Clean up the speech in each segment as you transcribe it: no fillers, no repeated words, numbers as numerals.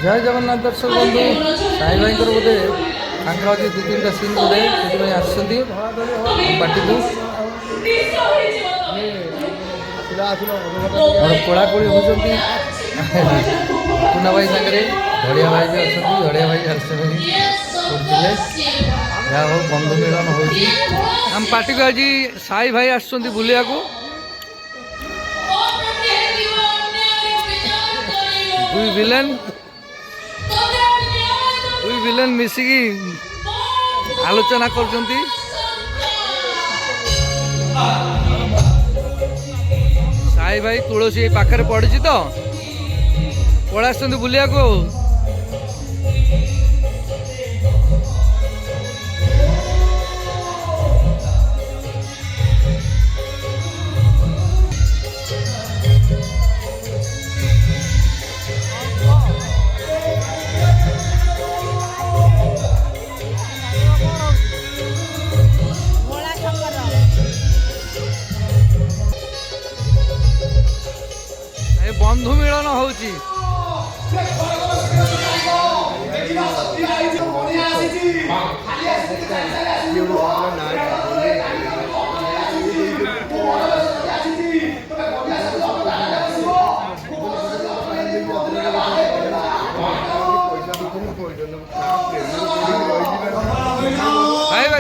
जय जगन्नाथ दर्शक बंधु साई भाई बोधे तांका अच्छे दु तीन सीन बोधे से आसती पार्टी को कोड़ाकोड़ी होती कुना भाई सागर धड़िया भाई भी अच्छा धड़िया भाई आसते जहाँ हो बंधु मिलन होम पार्टी को आज साई भाई आसुँच बुलिया को दुई विलेन मिसिकी आलोचना कर साई भाई तुलसी पाखे पड़ी तो पड़ा बुलिया को बंधु मिलन होची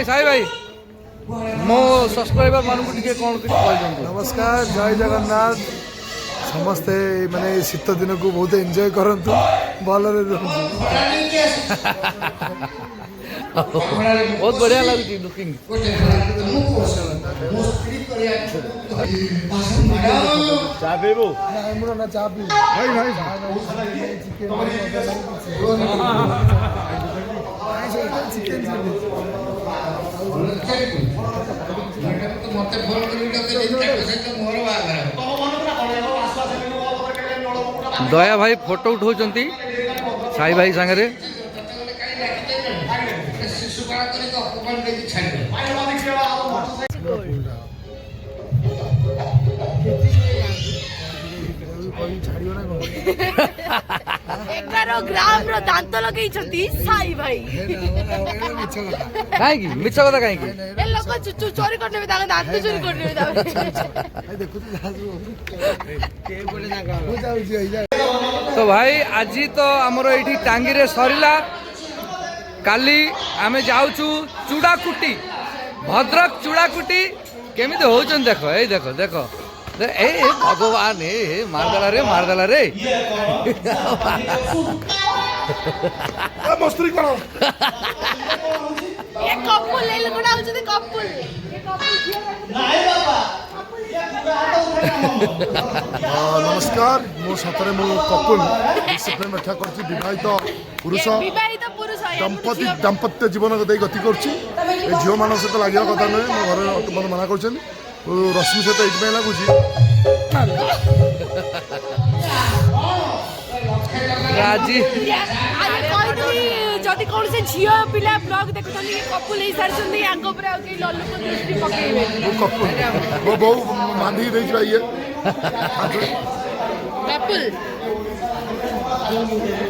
साई भाई मो सब्सक्राइबर मान को कौन नमस्कार जय जगन्नाथ समस्ते माने शीत दिन को बहुत एंजॉय करंतु भलरे रहंतु बहुत बढ़िया लगुची लुकिंग चा पीबो हमरो ना चा पी भाई भाई चिकन मते फोन करी दया भाई फोटो उठाउछंती साई भाई सांगरे ग्राम रो दांत लगे साई भाई काई मिछ कथा काई ए लोग चोरी करने में दांत चोरी करने में तो भाई आज तो आमर ये टांगी रे सरिला काली आमे जाऊचु चूड़ाकुटी भद्रक चूड़ाकुटी केमिति होचन देखो ए देखो देखो ए भगवान ए मारदेला रे मस्ती करो ये कपुल ले लगड़ा होचते कपुल ये कपुल नाही बाबा नमस्कार मो सतरे मो कपुल डिसिप्लिन रक्षा करछि विवाहित पुरुष दाम्पत्य जीवन गति करछि ए झियो मान सहित लागिया कथा नै मो घर मन मना करछन रश्मि सहित एइमे लागुछि राजी जदि कौन से झियो पिला ब्लॉग देखुछन कपुल ही सारछन आंग पर आ के लल्लू को दृष्टि पकेइबे वो कपुल वो बहु मांधी देइ छै ये कपुल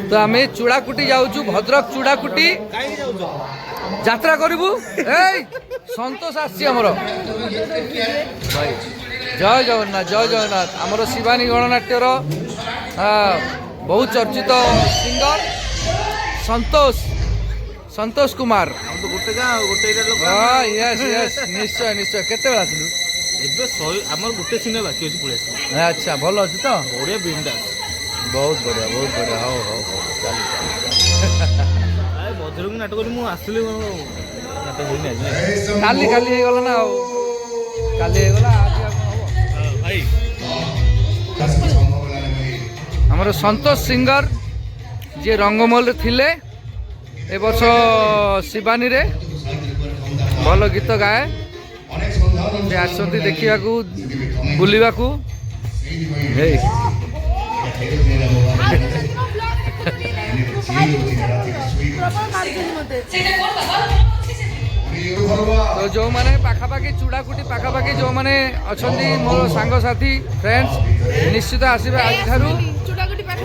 तो आमे चूड़ाकुटी जाऊचु भद्रक चूड़ाकुटी यात्रा करिबु ए संतोष आसी हमर भाई जय जगन्नाथ हमर शिवानी गणनाट्यर बहुत चर्चित सिंगर संतोष कुमार यस निश्चय निश्चय केते बेला आथिलु एबे हमर गुटे सिने बाकी अछि पुलिस अच्छा भल अछि तो बढ़िया बिंदास बहुत बढ़िया हो चल आए बजरंग नाटक मु आसली नाटक होई नै काली हे गला ना काली हे गला आज भाई हमर संतोष सिंगर जे रंगमल रे थिले ए वर्ष शिवानी रे भल गीत गाए से आसती देखा बुलवा को तो जो मैंने पाखापाखि चूड़ाकुटी पाखापाखि जो मैंने अच्छा मोर सांग साथी फ्रेंड्स निश्चित आसबे आज चूड़ाकुटी पाखे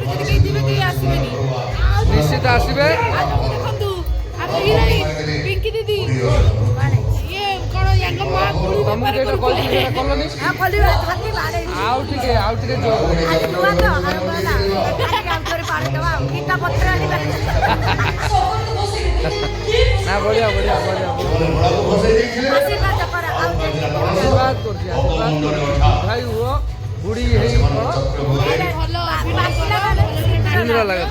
ସହିତ ଆସିବେ। ଦେଖନ୍ତୁ ଆମ ହିରୋଇନ ପିଙ୍କି ଦିଦି ଇଏ କଣ ୟାଙ୍କ ମା ଗୁଳି ତମକୁ ବେପାର ଯେଟା କହିଲି କରୁଥିଲେ। ସେଟା କଲନି। ଆଉ ଟିକେ ଜୋର ନା ବଢିଆ ବଢିଆ ବଢିଆ ଆଶୀର୍ବାଦ କରୁଛି ଭାଇ ହୁଅ ବୁଢୀ ହେଇ ଭଲ ଅଭିନୟ କର। ସୁନ୍ଦର ଲାଗେ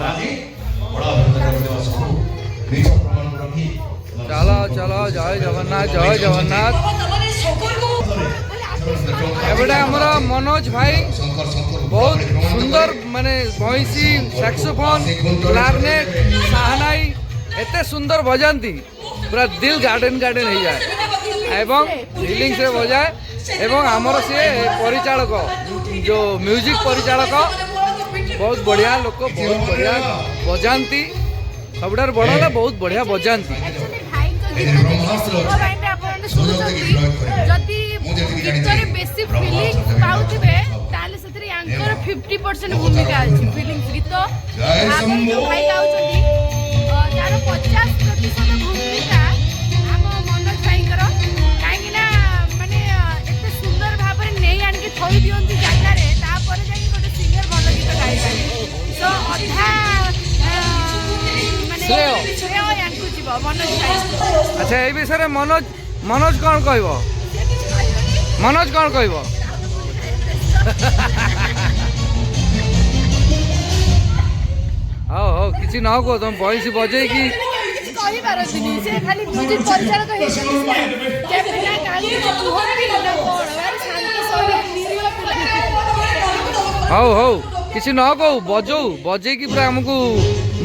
চলো চলো জয় জগন্নাথ জয় জগন্নাথ। এবারে আমরা মনোজ ভাই বহুত সুন্দর মানে বইসি স্যাক্সোফোন ক্লারনেট সাহানাই এতে সুন্দর বজাନ୍ତି পুরা দিল গার্ডেন গার্ডেন হয়ে যায় এবং ফিলিংসে বজায় এবং আমার সে পরিচালক जो म्यूजिक परिचालक बहुत बढ़िया लोक बहुत बढ़िया बजाती सबुठार बड़ है बहुत बढ़िया बजाती। ଯଦି ବେଶୀ ଫିଲିଂସ ପାଉଥିବେ ତାହେଲେ ସେଥିରେ ୟାଙ୍କର 50% ଭୂମିକା ଅଛି। ଫିଲିଂସ ଗୀତ ଆଗରୁ ଯୋଉ ଭାଇ ଗାଉଛନ୍ତି ତାର 50% ଭୂମିକା ଆମ ମନୋଜ ଭାଇଙ୍କର। କାହିଁକି ନା ମାନେ ଏତେ ସୁନ୍ଦର ଭାବରେ ନେଇ ଆଣିକି ଥୋଇ ଦିଅନ୍ତି ଜାଗାରେ ତାପରେ ଯାଇକି ଗୋଟେ ସିଙ୍ଗର ଭଲ ଗୀତ ଗାଇପାରିବେ। ତ ଅଧା ମାନେ ଶ୍ରେୟ ୟାଙ୍କୁ ଯିବ ମନୋଜ ଭାଇ। अच्छा ये विषय में मनोज मनोज कौन कहब मनोज कौन कहब हो हो किसी न कह तुम बयसी बजे कि କହିପାରନ୍ତିନି ସେ ଖାଲି ମ୍ୟୁଜିକ ପରିଚାଳକ ହେଇଛନ୍ତି। କେବେ ନା କାହାକୁ କୁହନ୍ତି ନା କଣ ଭାରି ଶାନ୍ତ ସରଳ ନିରୀହ ପିଲା। ହଉ ହଉ କିଛି ନ କହୁ ବଜଉ ବଜେଇକି ପୁରା ଆମକୁ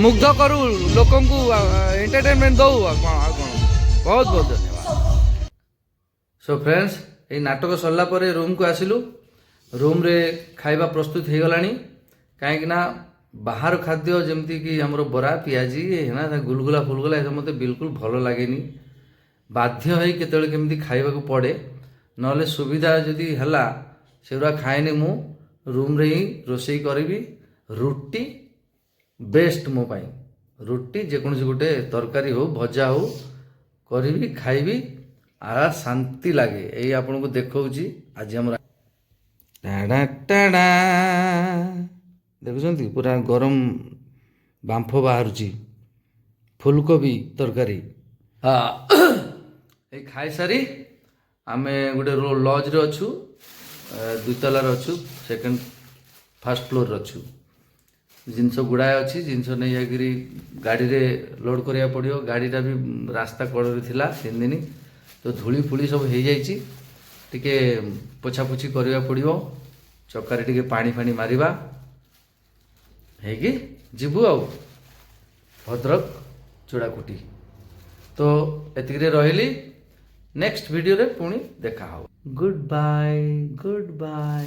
ମୁଗ୍ଧ କରୁ ଲୋକଙ୍କୁ ଏଣ୍ଟରଟେନମେଣ୍ଟ ଦଉ ଆଉ କ'ଣ ବହୁତ ବହୁତ ଧନ୍ୟବାଦ। ସୋ ଫ୍ରେଣ୍ଡସ୍ ଏଇ ନାଟକ ସରିଲା ପରେ ରୁମ୍କୁ ଆସିଲୁ। ରୁମ୍ରେ ଖାଇବା ପ୍ରସ୍ତୁତ ହେଇଗଲାଣି। କାହିଁକି ନା ବାହାର ଖାଦ୍ୟ ଯେମିତିକି ଆମର ବରା ପିଆଜି ନା ଗୁଲଗୁଲା ଫୁଲଗୁଲା ଏସବୁ ମୋତେ ବିଲକୁଲ ଭଲ ଲାଗେନି। ବାଧ୍ୟ ହେଇ କେତେବେଳେ କେମିତି ଖାଇବାକୁ ପଡ଼େ, ନହେଲେ ସୁବିଧା ଯଦି ହେଲା ସେଗୁଡ଼ା ଖାଏନି। ମୁଁ ରୁମ୍ରେ ହିଁ ରୋଷେଇ କରିବି। ରୁଟି ବେଷ୍ଟ ମୋ ପାଇଁ। ରୁଟି ଯେକୌଣସି ଗୋଟେ ତରକାରୀ ହଉ ଭଜା ହଉ କରିବି ଖାଇବି ଶାନ୍ତି ଲାଗେ। ଏଇ ଆପଣଙ୍କୁ ଦେଖାଉଛି ଆଜି ଆମର ଟାଡା ଦେଖୁଛନ୍ତି ପୁରା ଗରମ ବାମ୍ଫ ବାହାରୁଛି ଫୁଲକୋବି ତରକାରୀ। ଏଇ ଖାଇସାରି ଆମେ ଗୋଟେ ଲଜ୍ରେ ଅଛୁ, 2 ତଲାରେ ଅଛୁ, ଫାର୍ଷ୍ଟ ଫ୍ଲୋରରେ ଅଛୁ। ଜିନିଷ ଗୁଡ଼ାଏ ଅଛି, ଜିନିଷ ନେଇ ଯାଇକରି ଗାଡ଼ିରେ ଲୋଡ଼୍ କରିବାକୁ ପଡ଼ିବ। ଗାଡ଼ିଟା ବି ରାସ୍ତା କଡ଼ରେ ଥିଲା 3 ଦିନ, ତ ଧୂଳି ଫୁଳି ସବୁ ହେଇଯାଇଛି। ଟିକେ ପୋଛାପୋଛି କରିବାକୁ ପଡ଼ିବ, ଚକାରେ ଟିକେ ପାଣି ଫାଣି ମାରିବା ହେଇକି ଯିବୁ ଆଉ ଭଦ୍ରକ ଚୂଡ଼ାକୁଟି। ତ ଏତିକିରେ ରହିଲି। ନେକ୍ସଟ ଭିଡ଼ିଓରେ ପୁଣି ଦେଖା ହବ। Goodbye good bye.